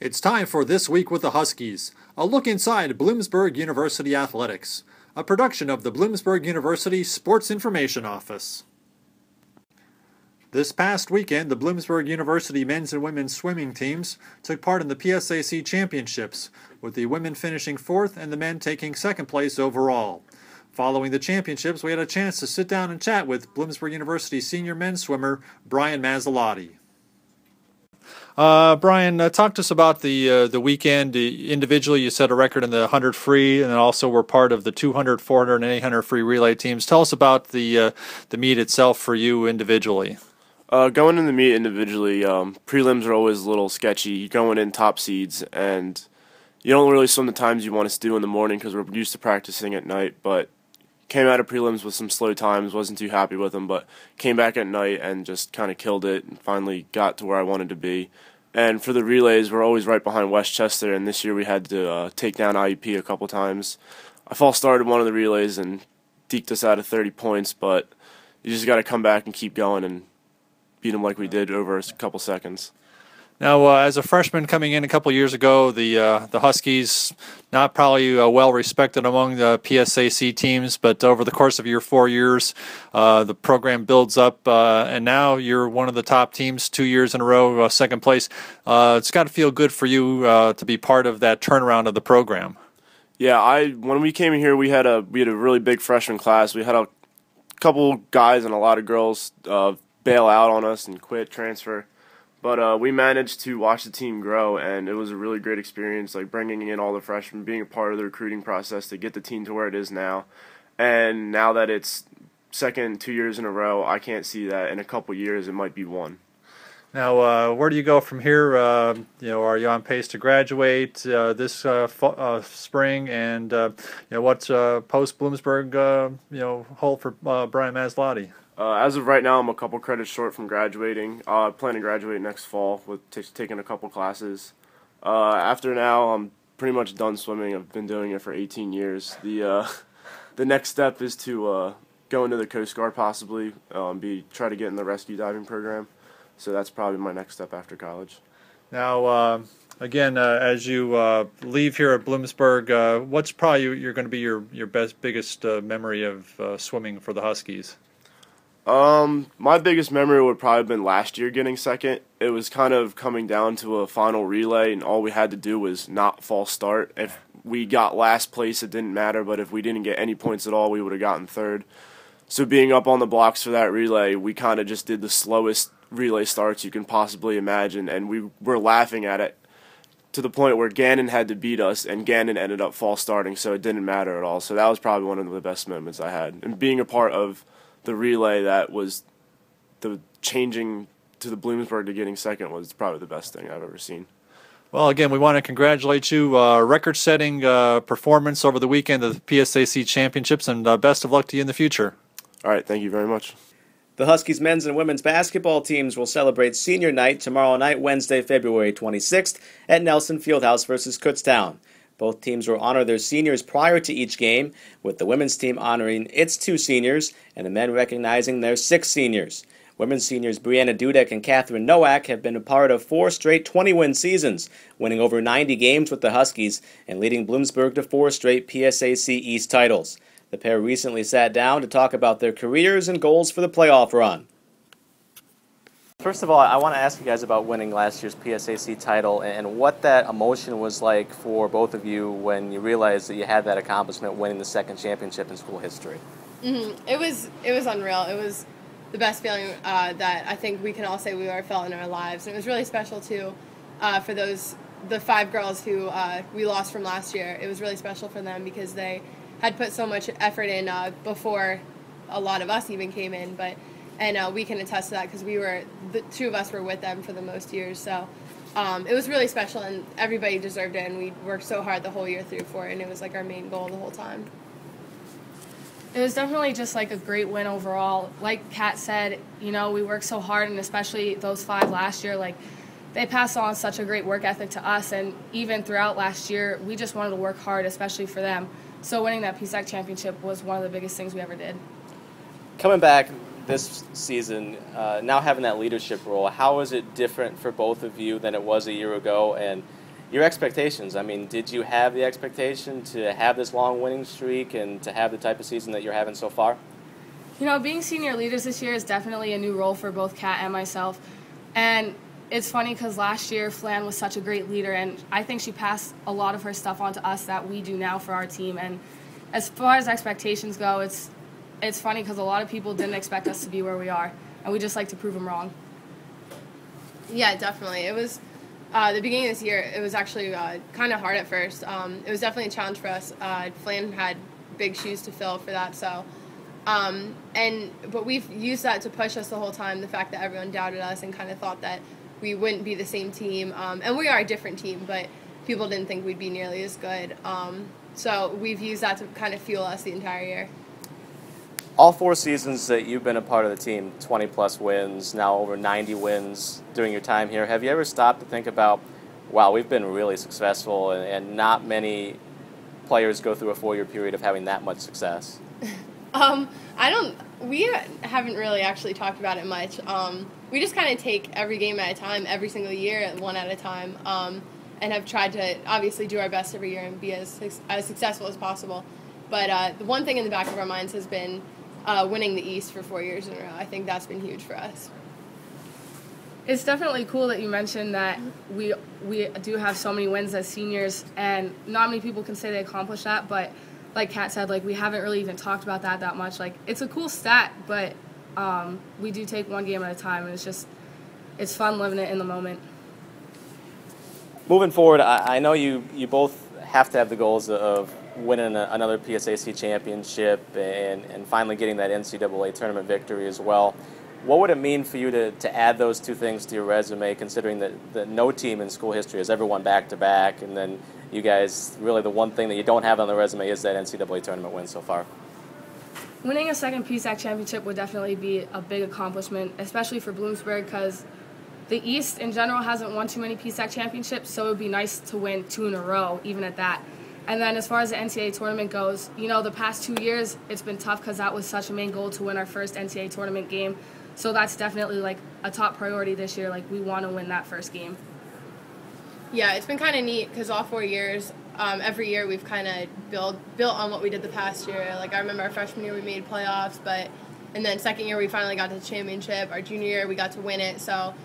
It's time for This Week with the Huskies, a look inside Bloomsburg University athletics, a production of the Bloomsburg University Sports Information Office. This past weekend, the Bloomsburg University men's and women's swimming teams took part in the PSAC championships, with the women finishing fourth and the men taking second place overall. Following the championships, we had a chance to sit down and chat with Bloomsburg University senior men's swimmer Bryan Masilotti. Brian, talk to us about the weekend. Individually, you set a record in the 100 free, and also were part of the 200, 400, and 800 free relay teams. Tell us about the meet itself for you individually. Going in the meet individually, prelims are always a little sketchy. You're going in top seeds, and you don't really swim the times you want us to do in the morning because we're used to practicing at night. But came out of prelims with some slow times, wasn't too happy with them, but came back at night and just kind of killed it and finally got to where I wanted to be. And for the relays, we're always right behind Westchester, and this year we had to take down IUP a couple times. I false started one of the relays and deked us out of 30 points, but you just got to come back and keep going and beat them like we did over a couple seconds. Now, as a freshman coming in a couple years ago, the Huskies, not probably well respected among the PSAC teams, but over the course of your 4 years, the program builds up, and now you're one of the top teams 2 years in a row, second place. It's got to feel good for you to be part of that turnaround of the program. Yeah, when we came in here, we had a really big freshman class. We had a couple guys and a lot of girls bail out on us and quit, transfer. But we managed to watch the team grow, and it was a really great experience, like bringing in all the freshmen, being a part of the recruiting process to get the team to where it is now. And now that it's second 2 years in a row, I can't see that in a couple years it might be one. Now, where do you go from here? Are you on pace to graduate this spring? And what's post Bloomsburg hold for Bryan Masilotti? As of right now, I'm a couple credits short from graduating. I plan to graduate next fall with taking a couple classes. After now, I'm pretty much done swimming. I've been doing it for 18 years. The next step is to go into the Coast Guard possibly, try to get in the rescue diving program. So that's probably my next step after college. Now, again, as you leave here at Bloomsburg, what's probably you're going to be your biggest memory of swimming for the Huskies? My biggest memory would probably have been last year getting second. It was kind of coming down to a final relay, and all we had to do was not false start. If we got last place, it didn't matter, but if we didn't get any points at all, we would have gotten third. So being up on the blocks for that relay, we kind of just did the slowest relay starts you can possibly imagine, and we were laughing at it to the point where Gannon had to beat us, and Gannon ended up false starting, so it didn't matter at all. So that was probably one of the best moments I had. And being a part of the relay that was the changing to the Bloomsburg to getting second was probably the best thing I've ever seen. Well, again, we want to congratulate you. Record-setting performance over the weekend of the PSAC championships, and best of luck to you in the future. All right, thank you very much. The Huskies men's and women's basketball teams will celebrate senior night tomorrow night, Wednesday, February 26th, at Nelson Fieldhouse versus Kutztown. Both teams will honor their seniors prior to each game, with the women's team honoring its 2 seniors and the men recognizing their 6 seniors. Women's seniors Brianna, Dudeck, and Noack have been a part of 4 straight 20-win seasons, winning over 90 games with the Huskies and leading Bloomsburg to 4 straight PSAC East titles. The pair recently sat down to talk about their careers and goals for the playoff run. First of all, I want to ask you guys about winning last year's PSAC title and what that emotion was like for both of you when you realized that you had that accomplishment, winning the second championship in school history. It was unreal. It was the best feeling that I think we can all say we ever felt in our lives. And it was really special too for the 5 girls who we lost from last year. It was really special for them because they had put so much effort in before a lot of us even came in, and we can attest to that because the 2 of us were with them for the most years. So it was really special, and everybody deserved it, and we worked so hard the whole year through for it, and it was like our main goal the whole time. It was definitely just like a great win overall. Like Kat said, we worked so hard, and especially those 5 last year, they passed on such a great work ethic to us, and even throughout last year, we just wanted to work hard, especially for them. So winning that PSAC championship was one of the biggest things we ever did. Coming back this season, now having that leadership role, how is it different for both of you than it was a year ago? And Your expectations, I mean, did you have the expectation to have this long winning streak and to have the type of season that you're having so far? You know, being senior leaders this year is definitely a new role for both Kat and myself. And it's funny because last year Flan was such a great leader, and I think she passed a lot of her stuff on to us that we do now for our team. And as far as expectations go, it's funny because a lot of people didn't expect us to be where we are, and we just like to prove them wrong. Yeah, definitely. It was the beginning of this year. It was actually kind of hard at first. It was definitely a challenge for us. Flan had big shoes to fill for that, so. But we've used that to push us the whole time. The fact that everyone doubted us and kind of thought that we wouldn't be the same team, and we are a different team, but people didn't think we'd be nearly as good. So we've used that to kind of fuel us the entire year. All 4 seasons that you've been a part of the team, 20-plus wins, now over 90 wins during your time here, have you ever stopped to think about, wow, we've been really successful, and not many players go through a 4-year period of having that much success? We haven't really actually talked about it much. We just kind of take every game at a time, every single year, one at a time, and have tried to obviously do our best every year and be as successful as possible. But the one thing in the back of our minds has been winning the East for 4 years in a row. I think that's been huge for us. It's definitely cool that you mentioned that we do have so many wins as seniors, and not many people can say they accomplished that, but like Kat said, like, we haven't really even talked about that much. Like, it's a cool stat, but we do take one game at a time, and it's fun living it in the moment. Moving forward, I know you both have to have the goals of winning another PSAC championship and finally getting that NCAA tournament victory as well. What would it mean for you to add those 2 things to your resume, considering that no team in school history has ever won back-to-back, and then you guys, really the one thing that you don't have on the resume is that NCAA tournament win so far? Winning a second PSAC championship would definitely be a big accomplishment, especially for Bloomsburg, because the East in general hasn't won too many PSAC championships, so it would be nice to win 2 in a row, even at that. And then as far as the NCAA tournament goes, you know, the past 2 years, it's been tough because that was such a main goal to win our first NCAA tournament game. So that's definitely, like, a top priority this year. Like, we want to win that first game. Yeah, it's been kind of neat because all 4 years, every year we've kind of built on what we did the past year. Like, I remember our freshman year we made playoffs, and then second year we finally got to the championship. Our junior year we got to win it. So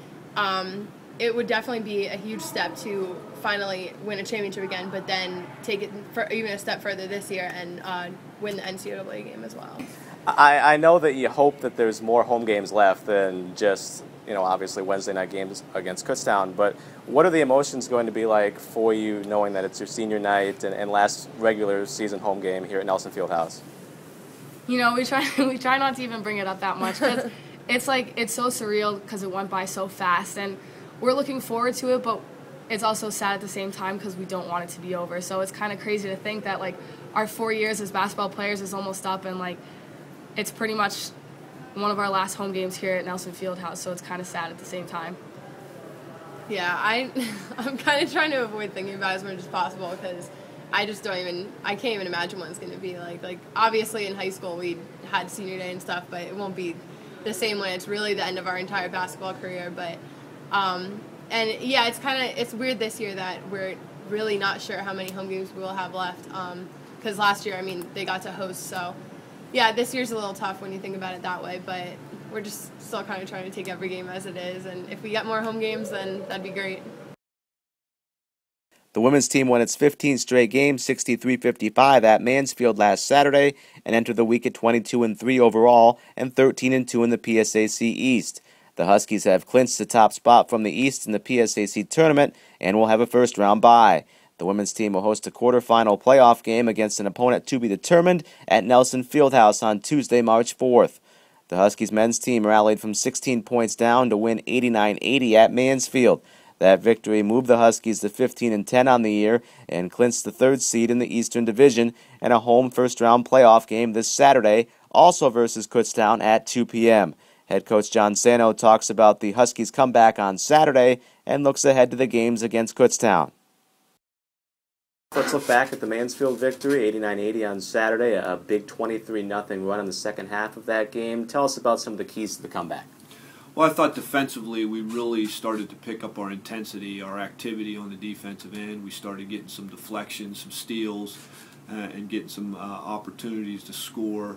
it would definitely be a huge step to finally win a championship again, but then take it even a step further this year and win the NCAA game as well. I know that you hope that there's more home games left than just, you know, obviously Wednesday night games against Kutztown, but what are the emotions going to be like for you knowing that it's your senior night and last regular season home game here at Nelson Fieldhouse? You know, we try not to even bring it up that much, because it's so surreal because it went by so fast, and we're looking forward to it, but it's also sad at the same time because we don't want it to be over. So it's kind of crazy to think that, like, our 4 years as basketball players is almost up, and, like, it's pretty much one of our last home games here at Nelson Fieldhouse, so it's kind of sad at the same time. Yeah, I'm kind of trying to avoid thinking about it as much as possible because I can't even imagine what it's going to be like. Like, obviously in high school we had senior day and stuff, but it won't be the same when it's really the end of our entire basketball career. But, and yeah, it's weird this year that we're really not sure how many home games we will have left. Because last year, I mean, they got to host, so yeah, this year's a little tough when you think about it that way, but we're just still kind of trying to take every game as it is, and if we get more home games, then that'd be great. The women's team won its 15th straight game, 63-55 at Mansfield last Saturday, and entered the week at 22-3 overall and 13-2 in the PSAC East. The Huskies have clinched the top spot from the East in the PSAC tournament and will have a first-round bye. The women's team will host a quarterfinal playoff game against an opponent to be determined at Nelson Fieldhouse on Tuesday, March 4th. The Huskies men's team rallied from 16 points down to win 89-80 at Mansfield. That victory moved the Huskies to 15-10 on the year and clinched the 3rd seed in the Eastern Division and a home first-round playoff game this Saturday, also versus Kutztown at 2 p.m. Head coach John Sano talks about the Huskies' comeback on Saturday and looks ahead to the games against Kutztown. Let's look back at the Mansfield victory, 89-80 on Saturday, a big 23-0 run in the second half of that game. Tell us about some of the keys to the comeback. Well, I thought defensively we really started to pick up our intensity, our activity on the defensive end. We started getting some deflections, some steals, and getting some opportunities to score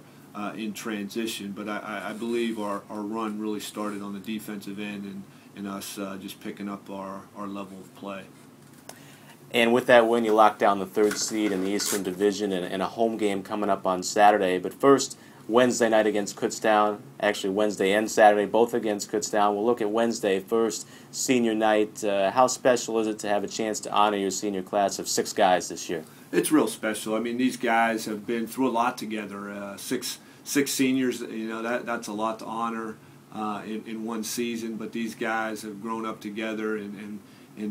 in transition. But I believe our run really started on the defensive end and us just picking up our level of play. And with that win, you locked down the 3rd seed in the Eastern Division and a home game coming up on Saturday. But first, Wednesday night against Kutztown. Actually, Wednesday and Saturday, both against Kutztown. We'll look at Wednesday first, senior night. How special is it to have a chance to honor your senior class of 6 guys this year? It's real special. I mean, these guys have been through a lot together. Six seniors, that's a lot to honor in one season. But these guys have grown up together and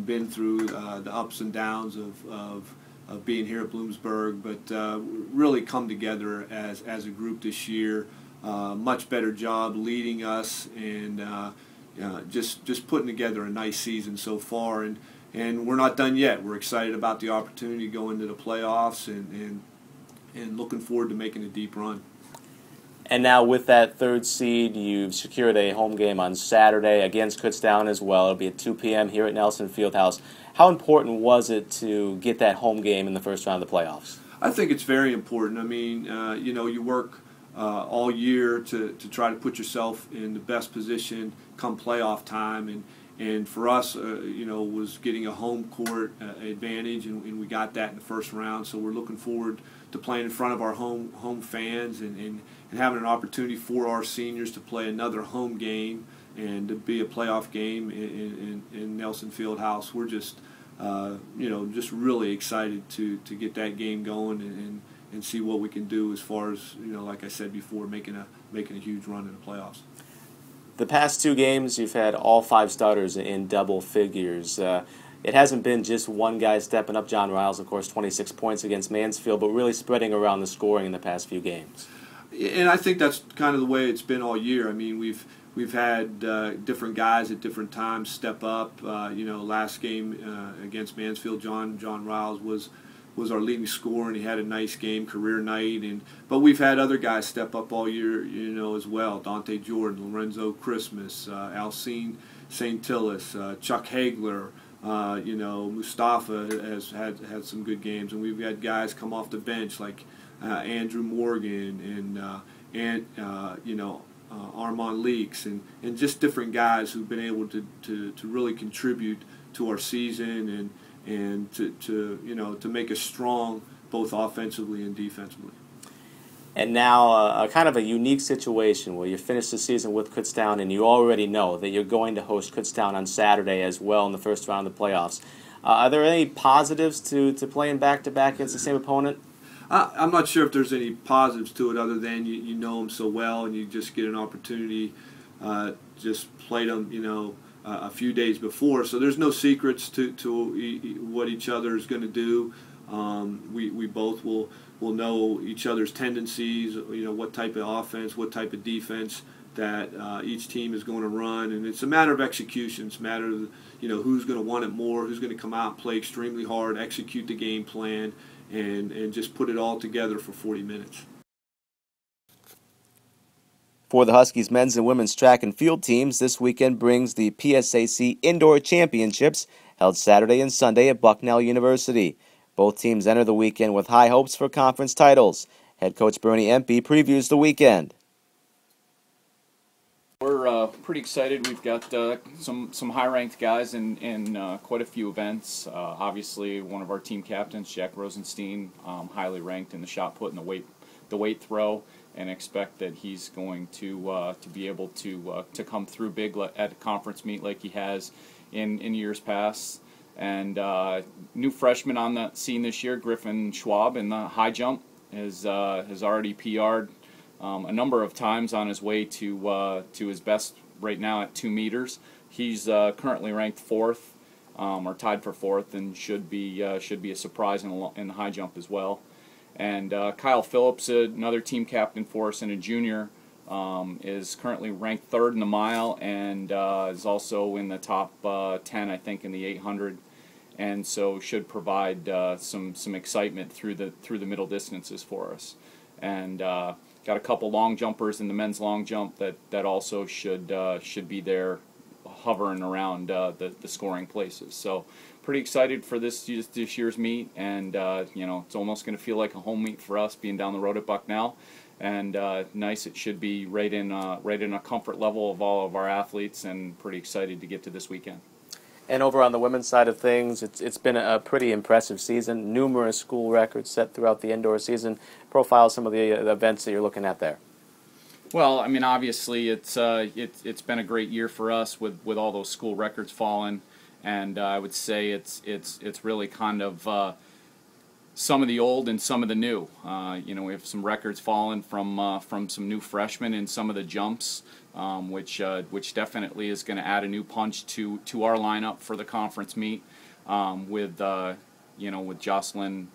been through the ups and downs of being here at Bloomsburg, but really come together as a group this year. Much better job leading us and just putting together a nice season so far. And we're not done yet. We're excited about the opportunity to go into the playoffs and looking forward to making a deep run. And now with that 3rd seed, you've secured a home game on Saturday against Kutztown as well. It'll be at 2 p.m. here at Nelson Fieldhouse. How important was it to get that home game in the first round of the playoffs? I think it's very important. I mean, you work all year to try to put yourself in the best position come playoff time, and for us, was getting a home court advantage, and we got that in the first round. So we're looking forward to playing in front of our home fans and having an opportunity for our seniors to play another home game and to be a playoff game in Nelson Fieldhouse. We're just just really excited to get that game going and see what we can do as far as, like I said before, making a huge run in the playoffs. The past 2 games, you've had all 5 starters in double figures. It hasn't been just one guy stepping up. John Riles, of course, 26 points against Mansfield, but really spreading around the scoring in the past few games. And I think that's kind of the way it's been all year. I mean, we've had different guys at different times step up. Last game against Mansfield, John Riles was our leading scorer, and he had a nice game, career night. But we've had other guys step up all year, as well. Dante Jordan, Lorenzo Christmas, Alcine St. Tillis, Chuck Hagler. Mustafa has had some good games, and we've had guys come off the bench like Andrew Morgan and Armand Leaks and just different guys who've been able to really contribute to our season and to make us strong both offensively and defensively. And now a kind of a unique situation where you finish the season with Kutztown and you already know that you're going to host Kutztown on Saturday as well in the first round of the playoffs. Are there any positives to playing back-to-back against the same opponent? I'm not sure if there's any positives to it other than you know them so well and you just get an opportunity just play them, a few days before. So there's no secrets to what each other is going to do. We both will know each other's tendencies, what type of offense, what type of defense that each team is going to run, and it's a matter of execution. It's a matter of who's going to want it more, who's going to come out and play extremely hard, execute the game plan, and just put it all together for 40 minutes. For the Huskies men's and women's track and field teams, this weekend brings the PSAC Indoor Championships held Saturday and Sunday at Bucknell University. Both teams enter the weekend with high hopes for conference titles. Head coach Bernie Empey previews the weekend. We're pretty excited. We've got some high-ranked guys in quite a few events. Obviously, one of our team captains, Jack Rosenstein, highly ranked in the shot put and the weight throw, and expect that he's going to be able to come through big at a conference meet like he has in years past. And new freshman on the scene this year, Griffin Schwab, in the high jump, has already PR'd a number of times on his way to his best right now at 2 meters. He's currently ranked 4th, or tied for 4th, and should be a surprise in the high jump as well. And Kyle Phillips, another team captain for us and a junior, is currently ranked 3rd in the mile and is also in the top 10, I think, in the 800. And so should provide some excitement through the middle distances for us. And got got a couple long jumpers in the men's long jump that also should be there, hovering around the scoring places. So pretty excited for this year's meet, and it's almost going to feel like a home meet for us, being down the road at Bucknell. And nice, it should be right in a comfort level of all of our athletes, and pretty excited to get to this weekend. And over on the women's side of things, it's been a pretty impressive season. Numerous school records set throughout the indoor season. Profile some of the events that you're looking at there. Well, I mean, obviously it's been a great year for us with all those school records falling, and I would say it's really kind of some of the old and some of the new. We have some records falling from some new freshmen in some of the jumps, which definitely is going to add a new punch to our lineup for the conference meet, with Jocelyn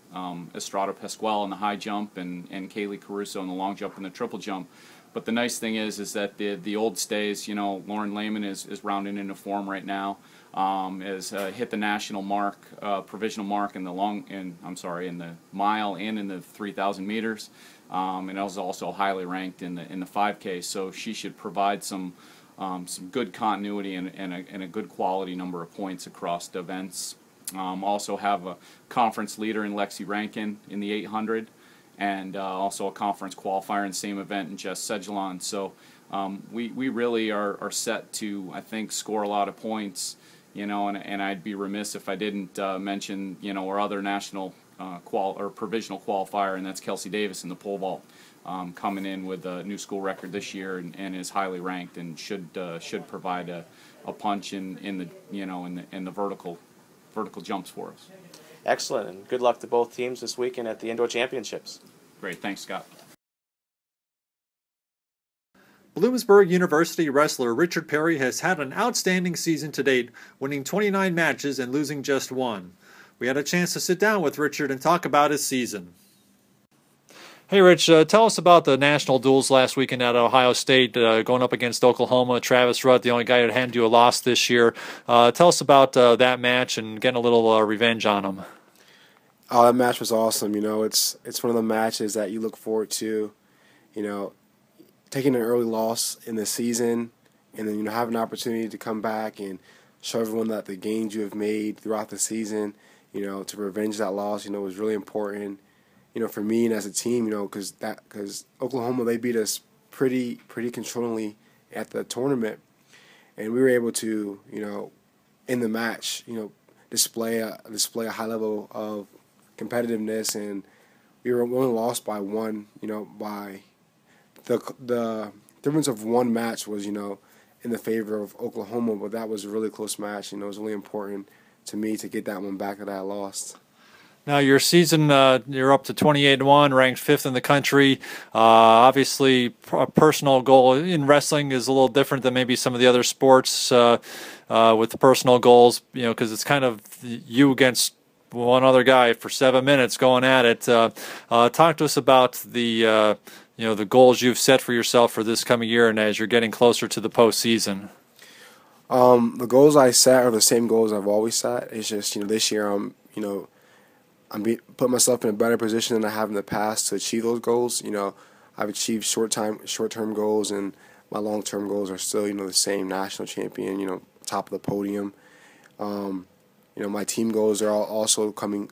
Estrada Pasquale in the high jump and Kaylee Caruso in the long jump and the triple jump. But the nice thing is that the old stays. Lauren Lehman is rounding into form right now. Has hit the national mark, provisional mark in the mile and in the 3,000 meters, and is also highly ranked in the 5K. So she should provide some good continuity and a good quality number of points across the events. Also have a conference leader in Lexi Rankin in the 800. And also a conference qualifier in the same event in Jess Sedgelon. So we really are set to, I think, score a lot of points, and I'd be remiss if I didn't mention, our other national provisional qualifier, and that's Kelsey Davis in the pole vault, coming in with a new school record this year and is highly ranked and should provide a punch in the vertical jumps for us. Excellent, and good luck to both teams this weekend at the Indoor Championships. Great, thanks, Scott. Bloomsburg University wrestler Richard Perry has had an outstanding season to date, winning 29 matches and losing just one. We had a chance to sit down with Richard and talk about his season. Hey, Rich, tell us about the national duels last weekend at Ohio State, going up against Oklahoma. Travis Rudd, the only guy that handed you a loss this year. Tell us about that match and getting a little revenge on him. Oh, that match was awesome. It's one of the matches that you look forward to, taking an early loss in the season and then, have an opportunity to come back and show everyone that the gains you have made throughout the season, to revenge that loss, was really important. For me and as a team, because Oklahoma, they beat us pretty controllingly at the tournament, and we were able to, in the match, display a high level of competitiveness, and we were only lost by one, by the difference of one match was, in the favor of Oklahoma, but that was a really close match. It was really important to me to get that one back that I lost. Now, your season, you're up to 28-1, ranked 5th in the country. Obviously, a personal goal in wrestling is a little different than maybe some of the other sports with the personal goals, because it's kind of you against one other guy for 7 minutes going at it. Talk to us about the goals you've set for yourself for this coming year and as you're getting closer to the postseason. The goals I set are the same goals I've always set. It's just, this year I'm putting myself in a better position than I have in the past to achieve those goals. I've achieved short-term goals, and my long-term goals are still, the same: national champion, top of the podium. My team goals are also coming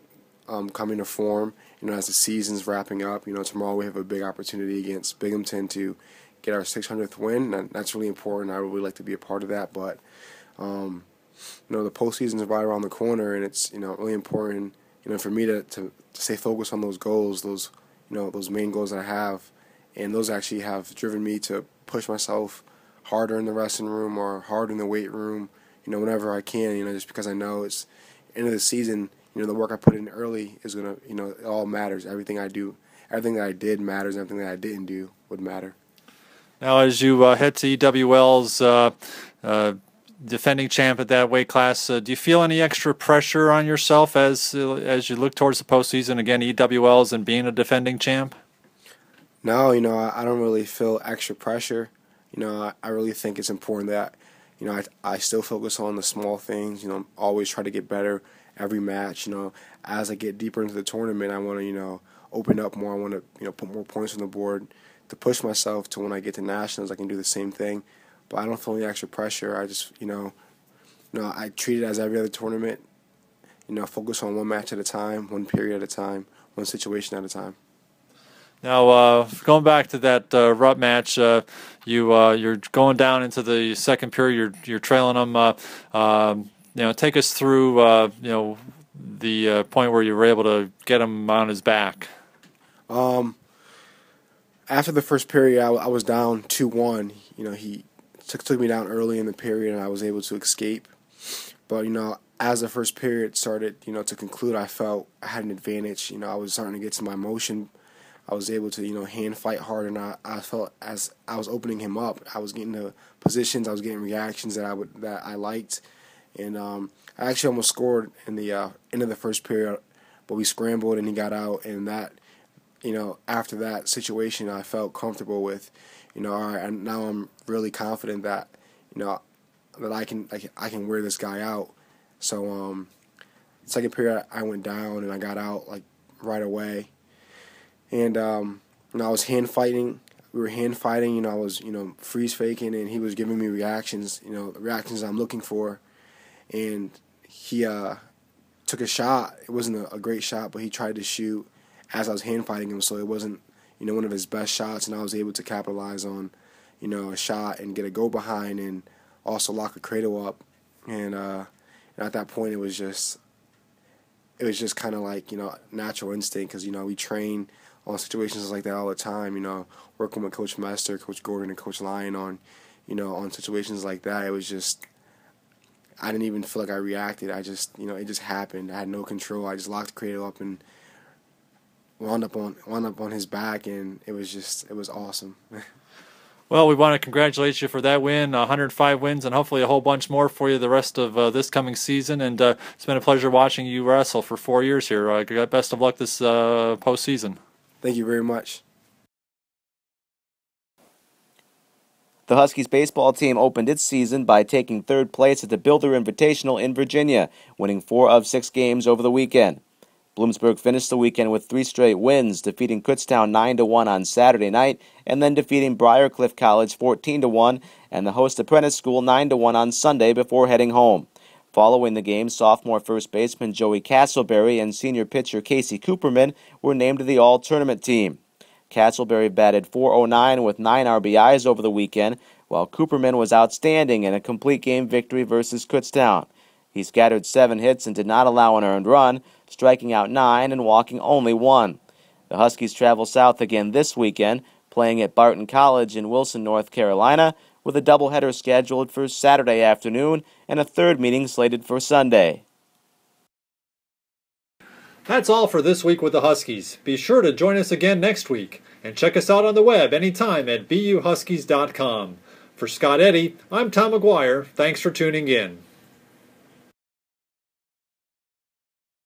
to form. As the season's wrapping up, tomorrow we have a big opportunity against Binghamton to get our 600th win, and that's really important. I would really like to be a part of that, but the postseason is right around the corner, and it's really important. For me to stay focused on those goals, those main goals that I have, and those actually have driven me to push myself harder in the wrestling room or harder in the weight room, whenever I can, just because I know it's end of the season, the work I put in early is going to, it all matters. Everything I do, everything that I did matters, everything that I didn't do would matter. Now, as you head to EWL's defending champ at that weight class, do you feel any extra pressure on yourself as you look towards the postseason, again, EWLs and being a defending champ? No, I don't really feel extra pressure. I really think it's important that, I still focus on the small things, always try to get better every match. As I get deeper into the tournament, I want to, open up more. I want to, put more points on the board to push myself to when I get to nationals, I can do the same thing. But I don't feel any extra pressure. I just, I treat it as every other tournament. Focus on one match at a time, one period at a time, one situation at a time. Now, going back to that Rupp match, you're going down into the second period. You're trailing them. Take us through the point where you were able to get him on his back. After the first period, I was down 2-1. He took me down early in the period, and I was able to escape. But as the first period started, to conclude, I felt I had an advantage. I was starting to get to my motion. I was able to, hand fight harder, and I felt as I was opening him up, I was getting the positions, I was getting reactions that I liked, and I actually almost scored in the end of the first period, but we scrambled and he got out, and that, after that situation, I felt comfortable with, all right, and now I'm really confident that, that I can wear this guy out. So, second period I went down and I got out right away. And I was hand fighting. We were hand fighting. I was freeze faking, and he was giving me reactions. The reactions I'm looking for. And he took a shot. It wasn't a great shot, but he tried to shoot as I was hand fighting him. So it wasn't one of his best shots, and I was able to capitalize on a shot and get a go behind, and also lock a cradle up. And at that point, it was just kind of like natural instinct, because we train on situations like that all the time, working with Coach Mester, Coach Gordon, and Coach Lyon on, on situations like that. It was just, I didn't even feel like I reacted. I just, it just happened. I had no control. I just locked the cradle up and wound up on his back, and it was awesome. Well, we want to congratulate you for that win, 105 wins, and hopefully a whole bunch more for you the rest of this coming season. And it's been a pleasure watching you wrestle for 4 years here. Best of luck this postseason. Thank you very much. The Huskies baseball team opened its season by taking third place at the Builder Invitational in Virginia, winning 4 of 6 games over the weekend. Bloomsburg finished the weekend with 3 straight wins, defeating Kutztown 9-1 on Saturday night, and then defeating Briarcliff College 14-1 and the host apprentice school 9-1 on Sunday before heading home. Following the game, sophomore first baseman Joey Castleberry and senior pitcher Casey Cooperman were named to the all-tournament team. Castleberry batted .409 with 9 RBIs over the weekend, while Cooperman was outstanding in a complete game victory versus Kutztown. He scattered 7 hits and did not allow an earned run, striking out 9 and walking only 1. The Huskies travel south again this weekend, playing at Barton College in Wilson, North Carolina, with a doubleheader scheduled for Saturday afternoon and a third meeting slated for Sunday. That's all for this week with the Huskies. Be sure to join us again next week, and check us out on the web anytime at buhuskies.com. For Scott Eddy, I'm Tom McGuire. Thanks for tuning in.